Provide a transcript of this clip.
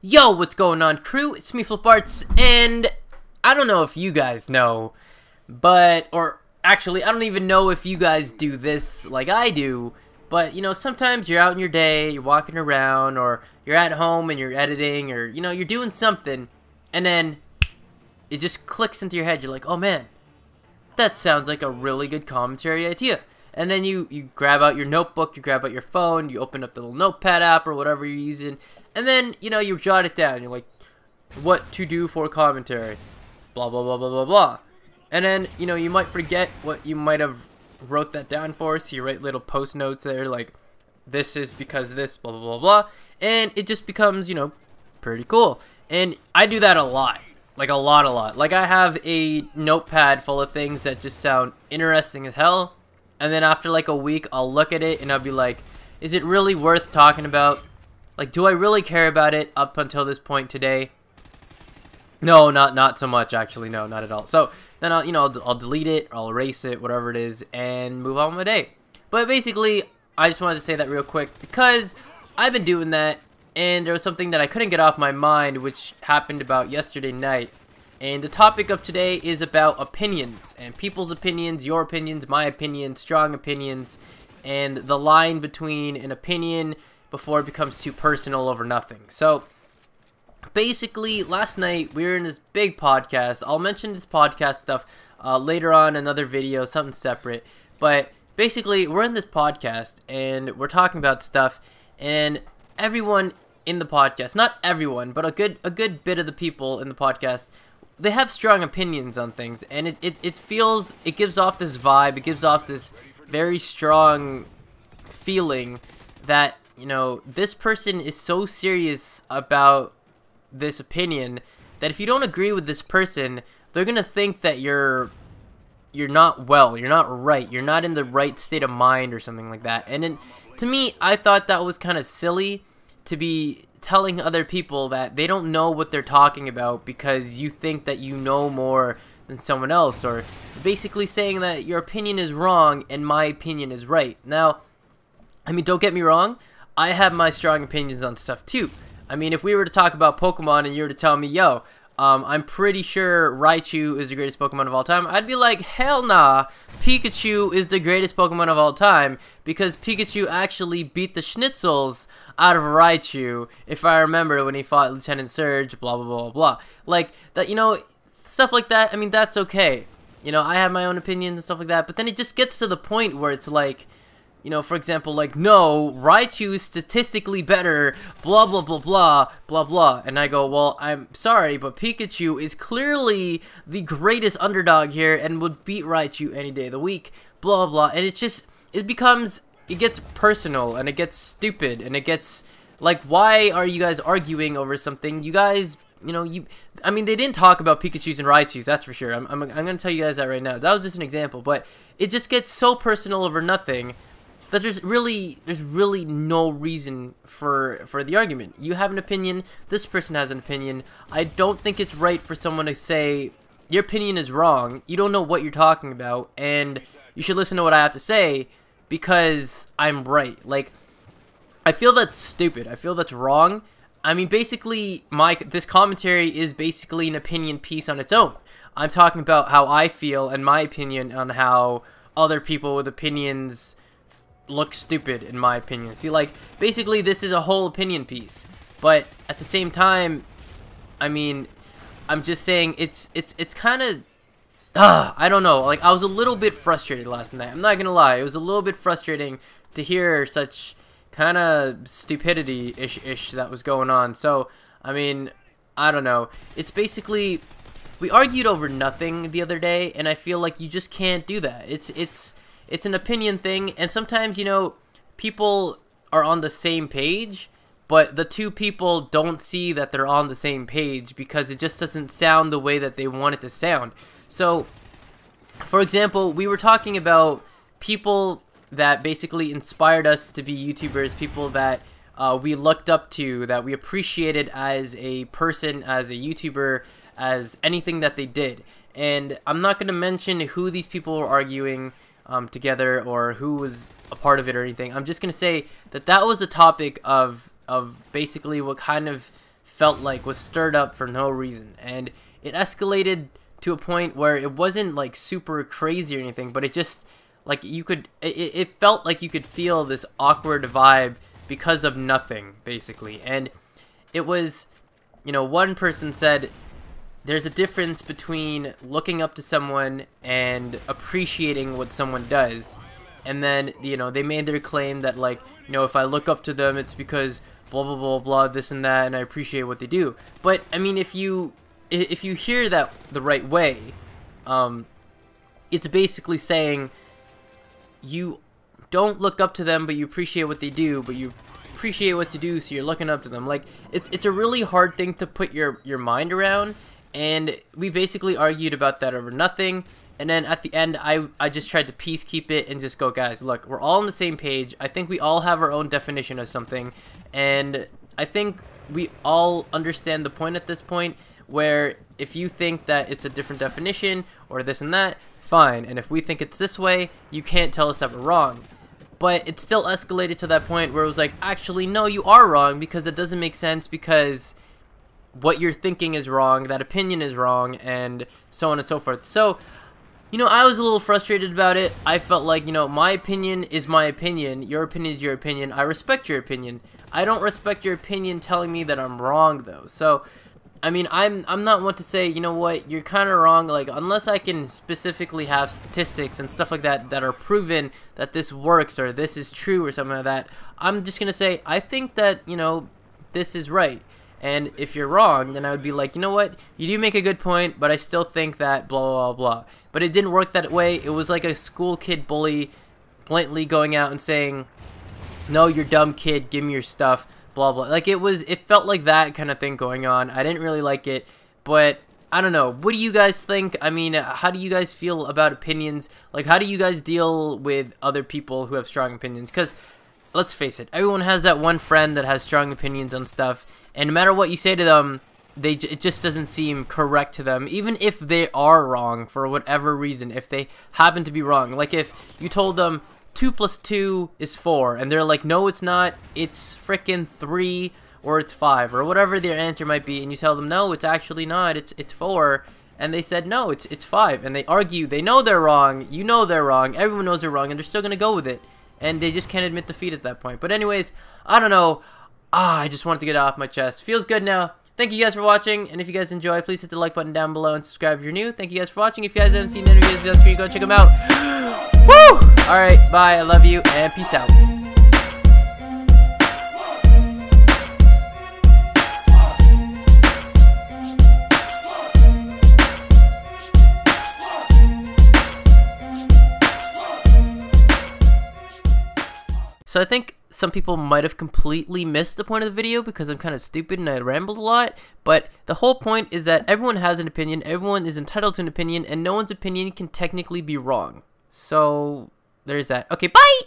Yo, what's going on, crew? It's me, FlipArtz, and I don't know if you guys know, or actually, I don't even know if you guys do this like I do, but, sometimes you're out in your day, you're walking around, or you're at home and you're editing, or, you're doing something, and then it just clicks into your head. You're like, oh man, that sounds like a really good commentary idea. And then you grab out your notebook, you grab out your phone, you open up the little notepad app or whatever you're using, and then, you jot it down. You're like, what to do for commentary, blah, blah, blah, blah, blah, blah. And then, you might forget what you might have wrote that down for, so you write little post notes there, like, this is because this, blah, blah, blah, blah. And it just becomes, pretty cool. And I do that a lot. Like, a lot. Like, I have a notepad full of things that just sound interesting as hell. And then after, like, a week, I'll look at it and I'll be like, is it really worth talking about? Like, do I really care about it up until this point today? No, not so much, actually. No, not at all. So then I'll delete it, or I'll erase it, whatever it is, and move on with my day. But basically, I just wanted to say that real quick because I've been doing that, and there was something that I couldn't get off my mind, which happened about yesterday night. And the topic of today is about opinions, and people's opinions, your opinions, my opinions, strong opinions, and the line between an opinion before it becomes too personal over nothing. So basically, last night we were in this big podcast. I'll mention this podcast stuff later on in another video, something separate. But basically, we're in this podcast and we're talking about stuff, and everyone in the podcast, not everyone, but a good bit of the people in the podcast, they have strong opinions on things, and it gives off this vibe, it gives off this very strong feeling that, this person is so serious about this opinion that if you don't agree with this person, they're gonna think that you're not well, you're not right, you're not in the right state of mind or something like that. And to me, I thought that was kind of silly to be telling other people that they don't know what they're talking about because you think that you know more than someone else, or basically saying that your opinion is wrong and my opinion is right. Now, I mean, don't get me wrong, I have my strong opinions on stuff too. I mean, if we were to talk about Pokemon and you were to tell me, yo, I'm pretty sure Raichu is the greatest Pokemon of all time, I'd be like, hell nah, Pikachu is the greatest Pokemon of all time, because Pikachu actually beat the Schnitzels out of Raichu, if I remember, when he fought Lieutenant Surge, blah, blah, blah, blah. Like, that, stuff like that, I mean, that's okay. I have my own opinions and stuff like that, but then it just gets to the point where it's like, for example, like, no, Raichu is statistically better, blah, blah, blah, blah, blah, blah. And I go, well, I'm sorry, but Pikachu is clearly the greatest underdog here and would beat Raichu any day of the week, blah, blah. And it gets personal, and it gets stupid, and it gets, like, why are you guys arguing over something? You guys, I mean, they didn't talk about Pikachus and Raichus, that's for sure. I'm gonna tell you guys that right now. That was just an example, but it just gets so personal over nothing that there's really no reason for the argument. You have an opinion, this person has an opinion. I don't think it's right for someone to say, your opinion is wrong, you don't know what you're talking about, and you should listen to what I have to say because I'm right. Like, I feel that's stupid. I feel that's wrong. I mean, basically, this commentary is basically an opinion piece on its own. I'm talking about how I feel and my opinion on how other people with opinions look stupid, in my opinion. See, like, basically this is a whole opinion piece, but at the same time, I mean, I'm just saying it's kind of I don't know, like, I was a little bit frustrated last night. I'm not gonna lie, it was a little bit frustrating to hear such kind of stupidity ish that was going on. So I mean, I don't know, it's basically, we argued over nothing the other day, and I feel like you just can't do that. It's an opinion thing, and sometimes, people are on the same page, but the two people don't see that they're on the same page because it just doesn't sound the way that they want it to sound. So, for example, we were talking about people that basically inspired us to be YouTubers, people that we looked up to, that we appreciated as a person, as a YouTuber, as anything that they did. And I'm not going to mention who these people were arguing together or who was a part of it or anything. I'm just going to say that that was a topic of basically what kind of felt like was stirred up for no reason, and it escalated to a point where it wasn't like super crazy or anything, but it just like it felt like you could feel this awkward vibe because of nothing, basically. And it was, you know, one person said there's a difference between looking up to someone and appreciating what someone does. And then, you know, they made their claim that, like, you know, if I look up to them, it's because blah blah blah blah, this and that, and I appreciate what they do. But I mean, if you hear that the right way, it's basically saying you don't look up to them, but you appreciate what they do, but you appreciate what to do, so you're looking up to them. Like, it's a really hard thing to put your mind around, and we basically argued about that over nothing. And then at the end, I just tried to peacekeep it and just go, guys, look, we're all on the same page. I think we all have our own definition of something, and I think we all understand the point at this point, where if you think that it's a different definition or this and that, fine. And if we think it's this way, you can't tell us that we're wrong. But it still escalated to that point where it was like, actually, no, you are wrong, because it doesn't make sense, because what you're thinking is wrong, that opinion is wrong, and so on and so forth. So, you know, I was a little frustrated about it. I felt like, you know, my opinion is my opinion. Your opinion is your opinion. I respect your opinion. I don't respect your opinion telling me that I'm wrong, though. So, I mean, I'm not one to say, you know what, you're kind of wrong. Like, unless I can specifically have statistics and stuff like that that are proven that this works or this is true or something like that, I'm just going to say, I think that, you know, this is right. And if you're wrong, then I would be like, you know what, you do make a good point, but I still think that blah, blah, blah. But it didn't work that way. It was like a school kid bully blatantly going out and saying, no, you're dumb kid, give me your stuff, blah, blah. Like, it felt like that kind of thing going on. I didn't really like it, but I don't know. What do you guys think? I mean, how do you guys feel about opinions? Like, how do you guys deal with other people who have strong opinions? Because let's face it, everyone has that one friend that has strong opinions on stuff, and no matter what you say to them, it just doesn't seem correct to them, even if they are wrong for whatever reason. If they happen to be wrong, like if you told them 2 + 2 is 4, and they're like, no, it's not, it's frickin' 3, or it's 5, or whatever their answer might be, and you tell them, no, it's actually not, it's 4, and they said, no, it's 5, and they argue, they know they're wrong, you know they're wrong, everyone knows they're wrong, and they're still gonna go with it. And they just can't admit defeat at that point. But anyways, I don't know. I just wanted to get it off my chest. Feels good now. Thank you guys for watching. And if you guys enjoy, please hit the like button down below and subscribe if you're new. Thank you guys for watching. If you guys haven't seen any videos on screen, go check them out. Woo! Alright, bye. I love you. And peace out. So I think some people might have completely missed the point of the video because I'm kind of stupid and I rambled a lot, but the whole point is that everyone has an opinion, everyone is entitled to an opinion, and no one's opinion can technically be wrong. So there's that. Okay, bye!